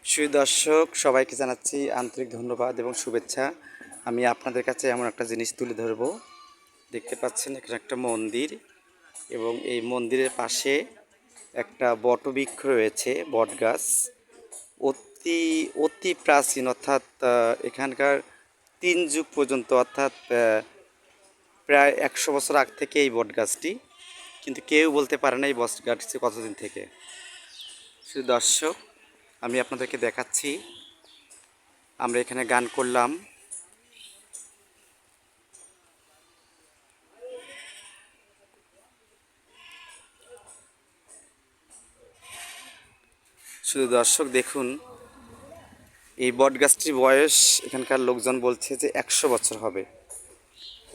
সুদর্শক সবাইকে জানাচ্ছি আন্তরিক ধন্যবাদ এবং শুভেচ্ছা। আমি আপনাদের কাছে এমন একটা জিনিস তুলে ধরব। দেখতে পাচ্ছেন এখানে একটা মন্দির এবং এই মন্দিরের পাশে একটা বটবৃক্ষ রয়েছে, বটগাছ। অতি অতি প্রাচীন, অর্থাৎ এখানকার 3 যুগ পর্যন্ত, অর্থাৎ প্রায় 100 বছর আগ থেকে এই বটগাছটি, কিন্তু কেউ বলতে পারে না এই বটগাছটি কতদিন থেকে। শুধু দর্শক, আমি আপনাদেরকে দেখাচ্ছি। আমরা এখানে গান করলাম। শুধু দর্শক দেখুন, এই বটগাছটির বয়স এখানকার লোকজন বলছে যে 100 বছর হবে।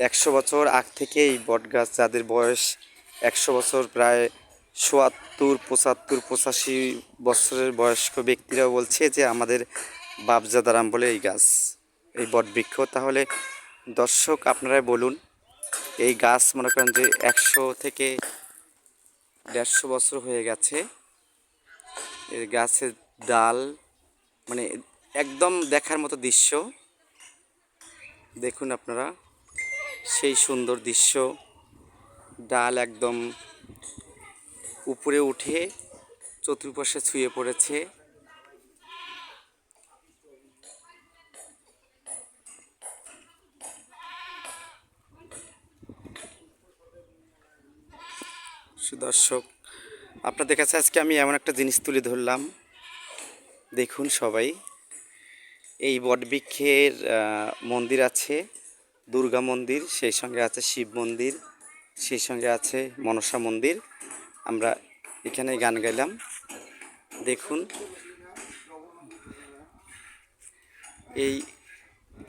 100 বছর আগ থেকে এই বটগাছ, যাদের বয়স 100 বছর, প্রায় ৭০, ৭৫, ৮৫ বছরের বয়স্ক ব্যক্তিরাও বলছে যে আমাদের বাপজাদার আমলে এই গাছ, এই বটবৃক্ষ। তাহলে দর্শক আপনারাই বলুন, এই গাছ মনে করেন যে 100 থেকে 150 বছর হয়ে গেছে। এই গাছের ডাল মানে একদম দেখার মতো দৃশ্য। দেখুন আপনারা, সেই সুন্দর দৃশ্য। ডাল একদম উপরে উঠে চতুর্পাশে ছুঁয়ে পড়েছে। সুদর্শক, আপনাদের কাছে আজকে আমি এমন একটা জিনিস তুলে ধরলাম। দেখুন সবাই, এই বটবৃক্ষের মন্দির আছে, দুর্গা মন্দির, সেই সঙ্গে আছে শিব মন্দির, সেই সঙ্গে আছে মনসা মন্দির। আমরা এখানে গান গাইলাম। দেখুন, এই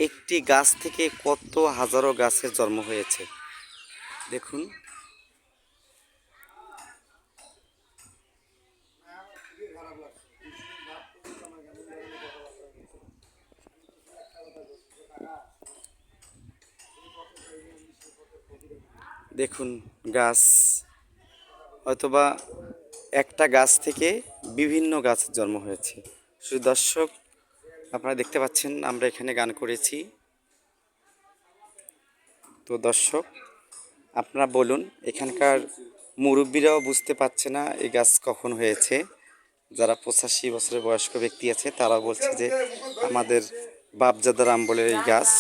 একটি গাছ থেকে কত হাজারো গাছের জন্ম হয়েছে। দেখুন, দেখুন গাছ, হয়তোবা একটা গাছ থেকে বিভিন্ন গাছের জন্ম হয়েছে। শুধু দর্শক, আপনারা দেখতে পাচ্ছেন আমরা এখানে গান করেছি। তো দর্শক, আপনারা বলুন, এখানকার মুরব্বীরাও বুঝতে পারছে না এই গাছ কখন হয়েছে। যারা 85 বছরের বয়স্ক ব্যক্তি আছে তারা বলছে যে আমাদের বাপজাদার আমলের এই গাছ,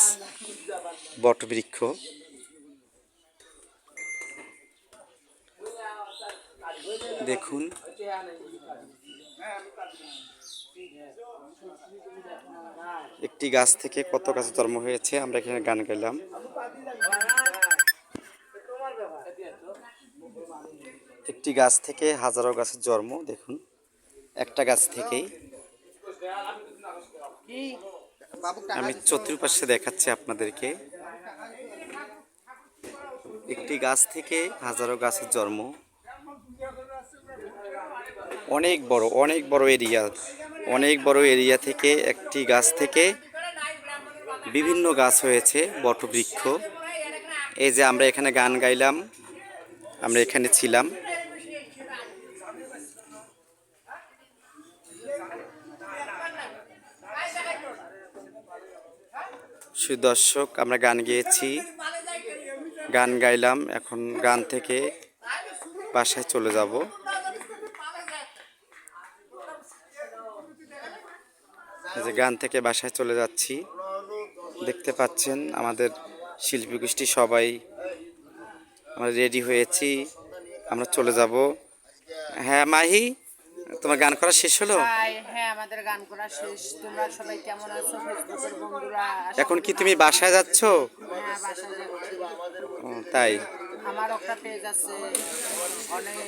বটবৃক্ষ। দেখুন, একটি গাছ থেকে কত গাছ জন্ম হয়েছে। আমরা এখানে গান গাইলাম। একটি গাছ থেকে হাজারো গাছের জন্ম। দেখুন, একটা গাছ থেকেই। আমি চতুর্পাশে দেখাচ্ছি আপনাদেরকে। একটি গাছ থেকে হাজারো গাছের জন্ম। অনেক বড়, অনেক বড় এরিয়া, অনেক বড় এরিয়া থেকে একটি গাছ থেকে বিভিন্ন গাছ হয়েছে, বটবৃক্ষ। এই যে আমরা এখানে গান গাইলাম, আমরা এখানে ছিলাম। সুদর্শক, আমরা গান গেয়েছি, গান গাইলাম। এখন গান থেকে বাসায় চলে যাব। এই যে গান থেকে বাসায় চলে যাচ্ছি। দেখতে পাচ্ছেন আমাদের শিল্পী গোষ্ঠী সবাই আমরা রেডি হয়েছি, আমরা চলে যাব। হ্যাঁ মাহি, তোমার গান করা শেষ হলো? হ্যাঁ, আমাদের গান করা শেষ। তোমরা সবাই কেমন আছো ফেসবুকের বন্ধুরা? এখন কি তুমি বাসায় যাচ্ছ? হ্যাঁ, বাসায় যাচ্ছি। ও তাই। আমার একটা পেজ আছে, অনেক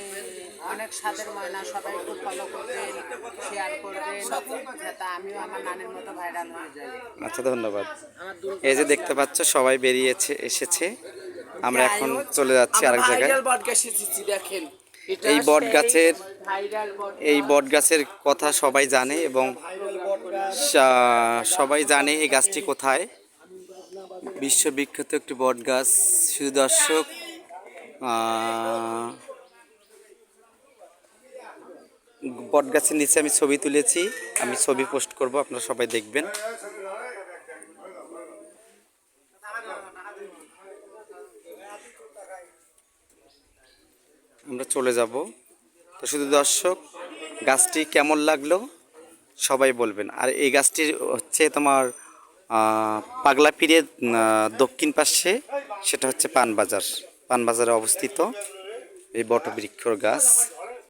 অনেক স্বাদের ময়না, সবাই একটু ফলো করবেন, শেয়ার করবেন, যাতে আমিও আমার নানির মতো ভাইরাল হয়ে যাই। আচ্ছা, ধন্যবাদ। এই যে দেখতে পাচ্ছ সবাই বেরিয়েছে, এসেছে। আমরা এখন চলে যাচ্ছি আরেক জায়গায়। দেখেন, এই বট গাছের, এই বট গাছের কথা সবাই জানে এবং সবাই জানে এই গাছটি কোথায়। বিশ্ববিখ্যাত একটি বট গাছ। শুধু দর্শক, বট গাছের নিচে আমি ছবি তুলেছি, আমি ছবি পোস্ট করব, আপনারা সবাই দেখবেন। আমরা চলে যাব। তো শুধু দর্শক, গাছটি কেমন লাগলো সবাই বলবেন। আর এই গাছটি হচ্ছে তোমার পাগলা পীরের দক্ষিণ পাশে, সেটা হচ্ছে পানবাজার। পানবাজারে অবস্থিত এই বটবৃক্ষর গাছ।